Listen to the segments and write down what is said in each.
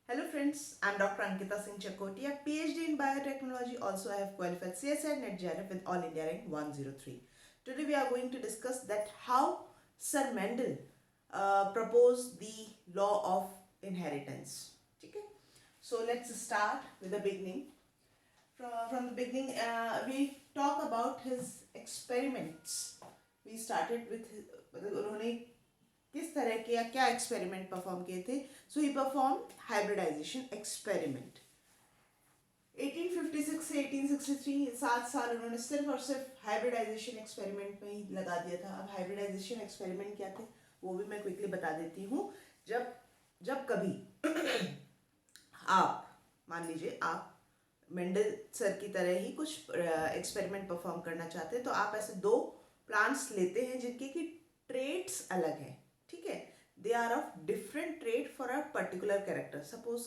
Hello friends, I'm Dr. Ankita Singh Chakotia, PhD in Biotechnology. Also, I have qualified CSI NET JRF with All India Rank 103. Today we are going to discuss that how Sir Mendel proposed the law of inheritance. Okay? So let's start with the beginning. From the beginning, we talk about his experiments. We started with उन्होंने किस तरह के या क्या experiment perform किए थे. सो ही perform hybridisation experiment 1856 से 1863. 7 साल उन्होंने सिर्फ और सिर्फ हाइब्रिडाइजेशन एक्सपेरिमेंट में ही लगा दिया था. अब हाइब्रिडाइजेशन एक्सपेरिमेंट क्या थे वो भी मैं क्विकली बता देती हूँ. जब जब कभी आप मान लीजिए आप मेंडल सर की तरह ही कुछ एक्सपेरिमेंट परफॉर्म करना चाहते हैं तो आप ऐसे दो प्लांट्स लेते हैं जिनके की ट्रेट्स अलग हैं. ठीक है, they are of different trait for a particular character. Suppose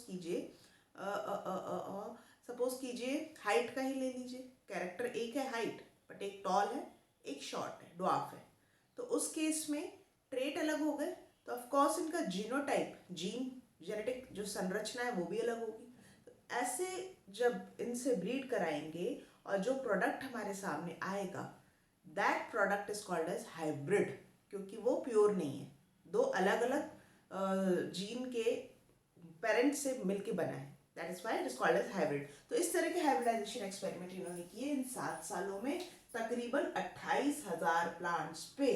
कीजिए हाइट का ही ले लीजिए. कैरेक्टर एक है हाइट बट एक टॉल है एक शॉर्ट है ड्वार्फ है. तो उस केस में ट्रेट अलग हो गए तो ऑफ कोर्स इनका जीनोटाइप जेनेटिक जो संरचना है वो भी अलग होगी. तो ऐसे जब इनसे ब्रीड कराएंगे और जो प्रोडक्ट हमारे सामने आएगा that product is called as hybrid, क्योंकि वो प्योर नहीं है. दो अलग अलग जीन के पेरेंट से मिलके बना है. That is why it is called as hybrid. तो इस तरह के हाइब्रिडाइजेशन एक्सपेरिमेंट इन्होंने किए इन 7 सालों में तकरीबन 28,000 प्लांट्स पे.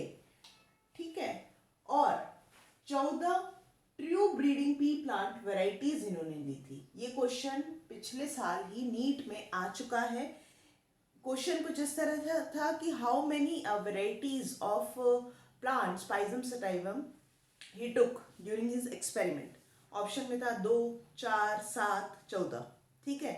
ठीक है, और 14 true breeding pea plant varieties इन्होंने ली थी. ये क्वेश्चन पिछले साल ही नीट में आ चुका है. क्वेश्चन कुछ इस तरह था कि how many varieties of plants pisum sativum he took during his experiment. Option में था 2, 4, 7, 14. ठीक है,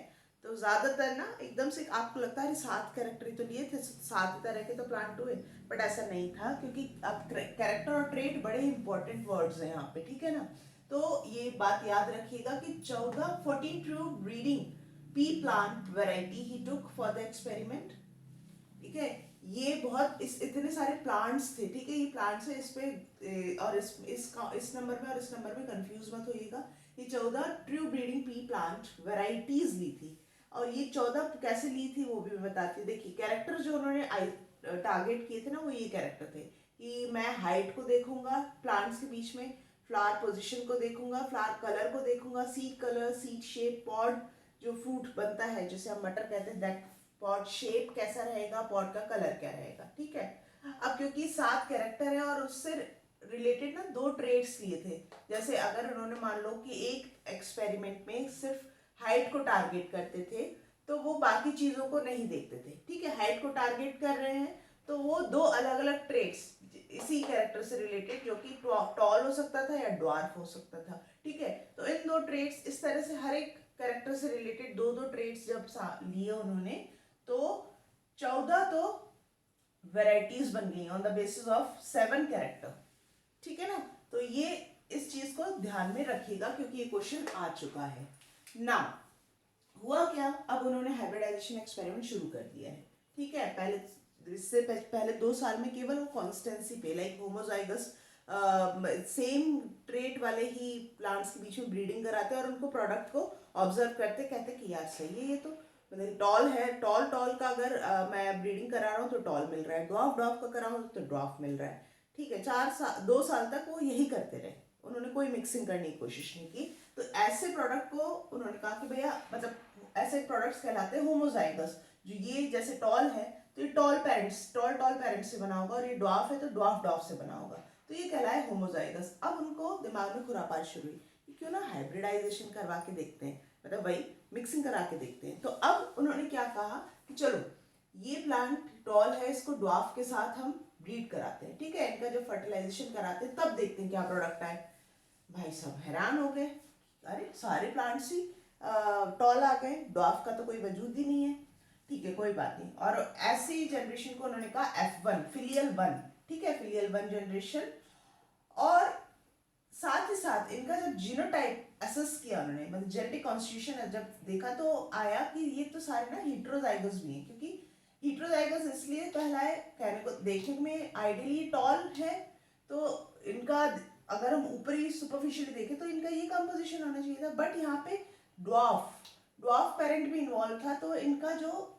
तो ज़्यादातर ना एकदम से आपको लगता है 7 कैरेक्टर ही तो लिए थे, 7 तरह के तो प्लांट हुए. बट ऐसा नहीं था, क्योंकि अब कैरेक्टर और ट्रेट बड़े इंपॉर्टेंट वर्ड्स हैं यहाँ पे. ठीक है ना, तो ये बात याद रखिएगा कि 14 true breeding pea plant variety he took for the experiment. ठीक है, ये बहुत इतने सारे प्लांट्स थे. ठीक है, ये प्लांट्स है. इस पे और इस नंबर में और इस नंबर में कंफ्यूज मत होइएगा. ये 14 true breeding pea plant varieties ली थी. और ये 14 कैसे ली थी वो भी मैं बताती हूँ. देखिए, कैरेक्टर जो उन्होंने टारगेट किए थे ना वो ये कैरेक्टर थे कि मैं हाइट को देखूंगा प्लांट्स के बीच में, फ्लावर पोजिशन को देखूंगा, फ्लावर कलर को देखूंगा, seed colour, seed shape, pod जो फ्रूट बनता है जिसे हम मटर कहते हैं, दैट पॉट शेप कैसा रहेगा, पॉट का कलर क्या रहेगा. ठीक है, अब क्योंकि 7 कैरेक्टर है और उससे रिलेटेड ना 2 ट्रेड्स लिए थे. जैसे अगर उन्होंने मान लो कि एक एक्सपेरिमेंट में सिर्फ हाइट को टारगेट करते थे तो वो बाकी चीज़ों को नहीं देखते थे. ठीक है, हाइट को टारगेट कर रहे हैं तो वो 2 अलग अलग ट्रेड्स इसी कैरेक्टर से रिलेटेड, जो कि टॉल हो सकता था या ड्वार्फ हो सकता था. ठीक है, तो इन 2 ट्रेड्स इस तरह से हर एक कैरेक्टर से रिलेटेड 2 ट्रेड्स जब लिए उन्होंने तो 14 तो वेराइटीज बन गई on the basis of 7 character. ठीक है ना, तो ये इस चीज को ध्यान में रखिएगा क्योंकि ये क्वेश्चन आ चुका है. ना हुआ क्या, अब उन्होंने हाइब्रिडाइजेशन एक्सपेरिमेंट शुरू कर दिया है. ठीक है, इससे पहले 2 साल में केवल वो कॉन्स्टेंसी पे लाइक होमोजाइगस सेम ट्रेट वाले ही प्लांट्स के बीच में ब्रीडिंग कराते और उनको प्रोडक्ट को ऑब्जर्व करते, कहते कि यार सही है ये तो, मतलब टॉल है, टॉल का अगर मैं ब्रीडिंग करा रहा हूँ तो टॉल मिल रहा है, ड्वार्फ का करा हूँ तो ड्वार्फ मिल रहा है. ठीक है, 2 साल तक वो यही करते रहे. उन्होंने कोई मिक्सिंग करने की कोशिश नहीं की. तो ऐसे प्रोडक्ट को उन्होंने कहा कि भैया मतलब ऐसे प्रोडक्ट्स कहलाते हैं होमोजाइगस. जो ये जैसे टॉल है तो ये टॉल पेरेंट्स से बना होगा और ये ड्वार्फ है तो ड्वार्फ से बना होगा, तो ये कहलाए होमोजाइगस. अब उनको दिमाग में खुरापात शुरू हुई, क्यों ना हाइब्रिडाइजेशन करवा के देखते हैं, मतलब वही मिक्सिंग करा के देखते हैं. तो अब उन्होंने क्या कहा कि चलो ये प्लांट टॉल है, इसको ड्वार्फ के साथ हम ब्रीड कराते हैं. ठीक है, इनका जब फर्टिलाइजेशन कराते हैं तब देखते हैं क्या प्रोडक्ट आए. भाई सब हैरान हो गए, अरे सारे प्लांट्स ही टॉल आ गए, ड्वार्फ का तो कोई वजूद ही नहीं है. ठीक है, कोई बात नहीं. और ऐसी जनरेशन को उन्होंने कहा F1 फिलियल 1. ठीक है, फिलियल 1 जनरेशन. और साथ ही साथ इनका जब जीनोटाइप असेस किया उन्होंने, मतलब जेनेटिक कॉन्स्टिट्यूशन जब देखा तो आया कि ये तो सारे ना हीट्रोजाइगस भी हैं. क्योंकि हीट्रोजाइगस इसलिए कहलाए, कहने को देखने में आइडियली टॉल है तो इनका अगर हम ऊपरी सुपरफिशियली देखें तो इनका ये कंपोजिशन होना चाहिए था, बट यहाँ पे ड्वार्फ पेरेंट भी इन्वॉल्व था, तो इनका जो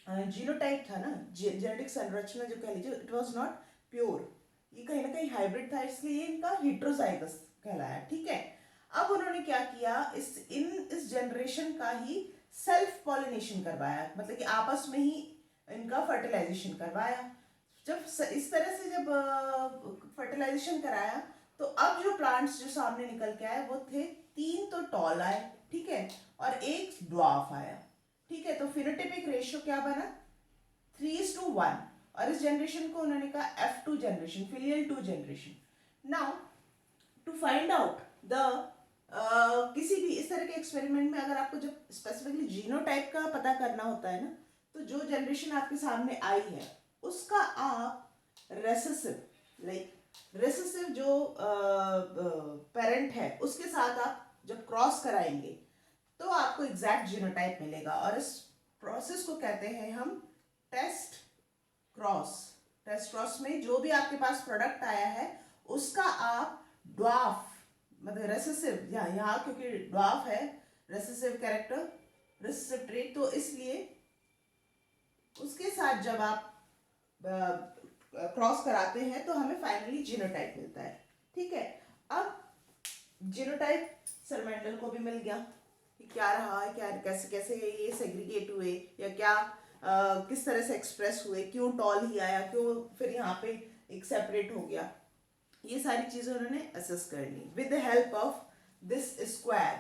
जीनोटाइप था ना, जेनेटिक संरचना जो कह लीजिए, इट वाज नॉट प्योर, ये कहीं ना कहीं हाइब्रिड था, इसलिए इनका हेटेरोजाइगस कहलाया। ठीक है, अब उन्होंने क्या किया, इस जनरेशन का ही सेल्फ पॉलिनेशन करवाया, मतलब कि आपस में ही इनका फर्टिलाइजेशन करवाया। जब इस तरह से जब फर्टिलाइजेशन कराया, तो अब जो प्लांट्स जो सामने निकल के आए वो थे 3 तो टॉल आए, ठीक है, और 1 ड्वार्फ आया। ठीक है, तो फिनोटाइपिक रेशियो क्या बना, 3:1, और इस जनरेशन को उन्होंने कहा F2 generation, filial 2 generation. Now to find out the किसी भी इस तरह के एक्सपेरिमेंट में अगर आपको जब स्पेसिफिकली जीनोटाइप का पता करना होता है ना, तो जो जनरेशन आपके सामने आई है उसका आप रेसेसिव जो पेरेंट है उसके साथ आप जब क्रॉस कराएंगे तो आपको एग्जैक्ट जीनोटाइप मिलेगा, और इस प्रोसेस को कहते हैं हम टेस्ट क्रॉस में जो भी आपके पास प्रोडक्ट आया है उसका आप ड्वार्फ मतलब रेसेसिव, यहाँ क्योंकि ड्वार्फ है रेसेसिव कैरेक्टर, रेसेसिव ट्रेट, तो इसलिए उसके साथ जब आप क्रॉस कराते हैं तो हमें फाइनली जीनोटाइप मिलता है। ठीक है, अब जीनोटाइप सर मेंडल को भी मिल गया कि क्या रहा है, क्या कैसे कैसे ये सेग्रीगेट हुए, या क्या किस तरह से एक्सप्रेस हुए, क्यों टॉल ही आया, क्यों फिर यहाँ पे एक सेपरेट हो गया, ये सारी चीजें उन्होंने असेस कर ली with the help of this square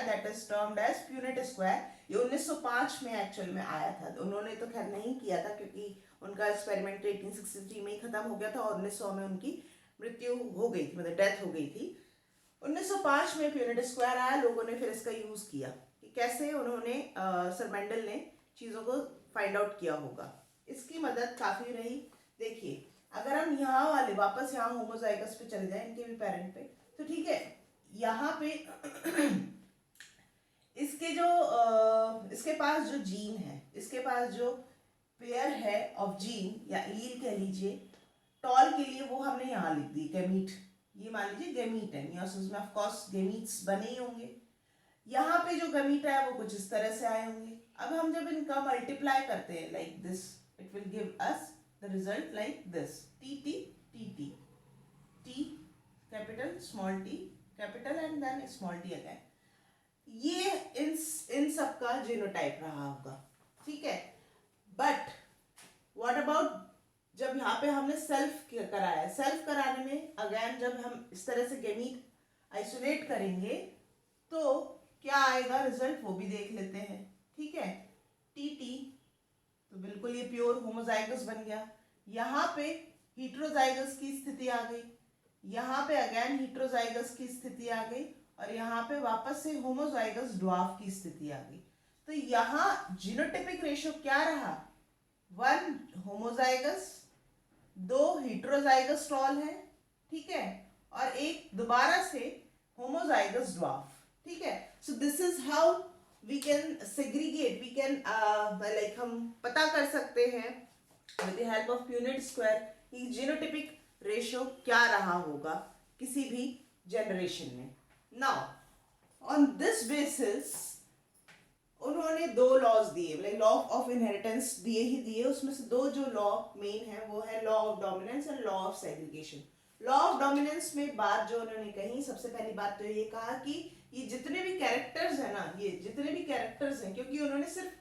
that is termed as Punnett square. ये 1905 में एक्चुअल में आया था, उन्होंने तो खैर नहीं किया था क्योंकि उनका एक्सपेरिमेंट 1863 में ही खत्म हो गया था और 1900 में उनकी मृत्यु हो गई थी, मतलब डेथ हो गई थी। 1905 में प्यूनेट स्क्वायर आया, लोगों ने फिर इसका यूज किया कि कैसे उन्होंने सर मेंडल ने चीज़ों को फाइंड आउट किया होगा, इसकी मदद काफ़ी रही। देखिए, अगर हम यहाँ वाले वापस यहाँ होमोजाइगस पे चले जाएं, इनके भी पेरेंट पे, तो ठीक है, यहाँ पे इसके जो इसके पास जो जीन है, इसके पास जो पेयर है ऑफ जीन या ईल कह लीजिए, टॉल के लिए वो हमने यहाँ लिख दी गैमीट, ये मान लीजिए गैमीट है, मियोसिस में ऑफ कोर्स गैमीट्स बने ही होंगे। यहाँ पे जो गैमीट है वो कुछ इस तरह से आए होंगे। अब हम जब इनका मल्टीप्लाई करते हैं like this, it will give us the result like this, T T T T T capital small T capital and then small T again, ये इन सब का जीनोटाइप रहा होगा। ठीक है, बट व्हाट अबाउट जब यहाँ पे हमने सेल्फ कराया, सेल्फ कराने में अगेन जब हम इस तरह से गैमीट आइसोलेट करेंगे तो क्या आएगा रिजल्ट, वो भी देख लेते हैं। ठीक है, टी टी तो बिल्कुल ये प्योर होमोजाइगस बन गया, यहाँ पे हीट्रोजाइगस की स्थिति आ गई, यहाँ पे अगेन हीट्रोजाइगस की स्थिति आ गई, और यहाँ पे वापस से होमोजाइगस ड्वार्फ की स्थिति आ गई। तो यहाँ जीनोटाइपिक रेशियो क्या रहा, 1 होमोजाइगस, 2 हीट्रोजाइगस टॉल है, ठीक है, और एक दोबारा से होमोजाइगस ड्वार्फ। ठीक है, so this is how we can segregate, we can like हम पता कर सकते हैं with the help of punnett square कि जीनोटाइपिक रेशियो क्या रहा होगा किसी भी जनरेशन में। नाउ ऑन दिस बेसिस उन्होंने 2 लॉज दिए, लाइक लॉ ऑफ इनहेरिटेंस दिए ही दिए, उसमें से 2 जो लॉ मेन है वो है law of dominance and law of segregation. Law of dominance में बात जो उन्होंने कही, सबसे पहली बात तो ये कहा कि ये जितने भी कैरेक्टर्स है ना, ये जितने भी कैरेक्टर्स हैं, क्योंकि उन्होंने सिर्फ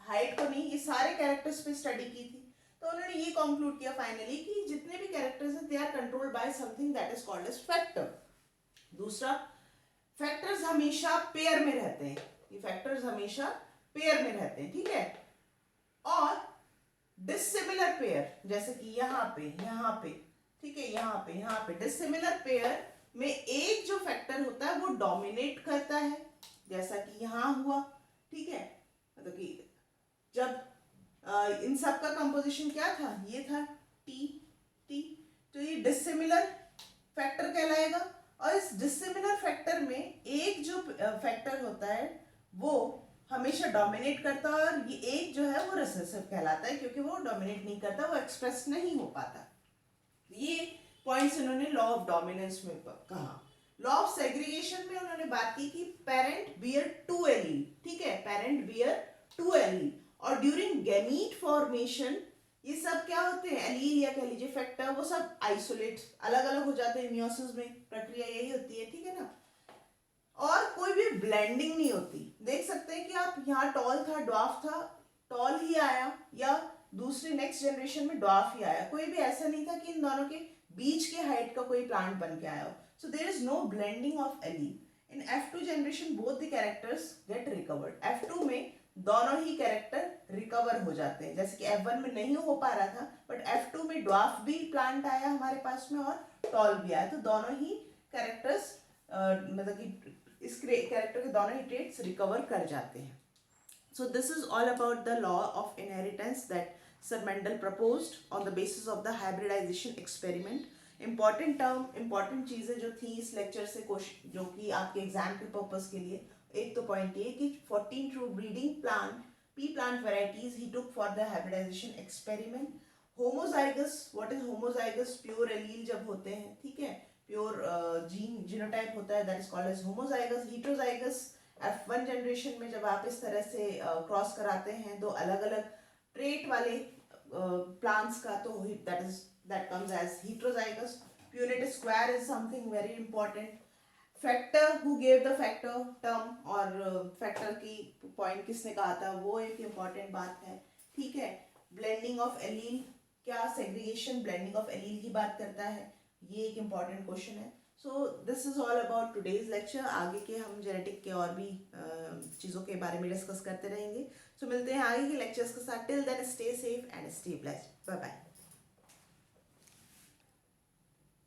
हाइट को नहीं, ये सारे कैरेक्टर्स पे स्टडी की थी, तो उन्होंने ये कंक्लूड किया फाइनली कि जितने भी कैरेक्टर्स हैं they are controlled by something that is called as factor. दूसरा, फैक्टर्स हमेशा पेयर में रहते हैं, ये फैक्टर्स हमेशा पेयर में रहते हैं। ठीक है, और डिसिमिलर पेयर जैसे कि यहाँ पे ठीक है, यहाँ पे डिसिमिलर पेयर में एक जो फैक्टर होता है वो डोमिनेट करता है, जैसा कि यहाँ हुआ। ठीक है, मतलब कि जब इन सब का कंपोजिशन क्या था, ये था टी टी, तो ये डिसिमिलर फैक्टर कहलाएगा, और इस डिसिमिलर फैक्टर में एक जो फैक्टर होता है वो हमेशा डोमिनेट करता है, और ये एक जो है वो रिसेसिव कहलाता है, क्योंकि वो डोमिनेट नहीं करता, वो एक्सप्रेस नहीं हो पाता। ये पॉइंट्स इन्होंने लॉ ऑफ डोमिनेंस में कहा। लॉ ऑफ सेग्रीगेशन में उन्होंने बात की कि पेरेंट बियर 2 एलील, ठीक है, पेरेंट बियर 2 एलील, और ड्यूरिंग गैमीट फॉर्मेशन ये सब क्या होते हैं, एलील या कह लीजिए फैक्टर, वो सब आइसोलेट अलग अलग हो जाते हैं। मियोसिस में प्रक्रिया यही होती है, ठीक है ना। और कोई भी ब्लेंडिंग नहीं होती। देख सकते हैं कि आप यहाँ टॉल था, ड्वार्फ था, टॉल ही आया, या दूसरे नेक्स्ट जनरेशन में ड्वार्फ ही आया। कोई भी ऐसा नहीं था कि इन दोनों के बीच के हाइट का कोई प्लांट बन के आया हो। So there is no blending of allele. In F2 generation both the characters get recovered. F2 में दोनों ही कैरेक्टर रिकवर हो जाते हैं, जैसे कि F1 में नहीं हो पा रहा था, बट F2 में ड्वार्फ भी प्लांट आया हमारे पास में और टॉल भी आया, तो दोनों ही कैरेक्टर्स मतलब कि इस कैरेक्टर के दोनों ही ट्रेट्स रिकवर कर जाते हैं। So this is all about the law of inheritance that Sir Mendel proposed on the basis of the hybridization experiment. Important term, important चीज़ें जो थी इस लेक्चर से क्वेश्चन जो कि आपके एग्जाम के पर्पस के लिए, एक तो पॉइंट ये कि 14 true breeding plant pea plant varieties he took for the hybridization experiment. Homozygous, what is homozygous? Pure allele जब होते हैं, ठीक है, प्योर जीनोटाइप होता है, that is called as homozygous. Heterozygous F1 generation में जब आप इस तरह से क्रॉस कराते हैं दो अलग अलग ट्रेट वाले प्लांट्स का, तो that comes as heterozygous. Punnett square is something very important. Factor, who gave the factor term, और फैक्टर की पॉइंट किसने कहा था, वो एक इम्पॉर्टेंट बात है, ठीक है। ब्लेंडिंग ऑफ एलील, क्या सेग्रीगेशन ब्लेंडिंग ऑफ एलील की बात करता है, ये एक इम्पॉर्टेंट क्वेश्चन है। So this is all about today's lecture. आगे के हम जेनेटिक के और भी चीज़ों के बारे में डिस्कस करते रहेंगे। सो मिलते हैं आगे के लेक्चर्स के साथ। Till then stay safe and stay blessed. Bye bye.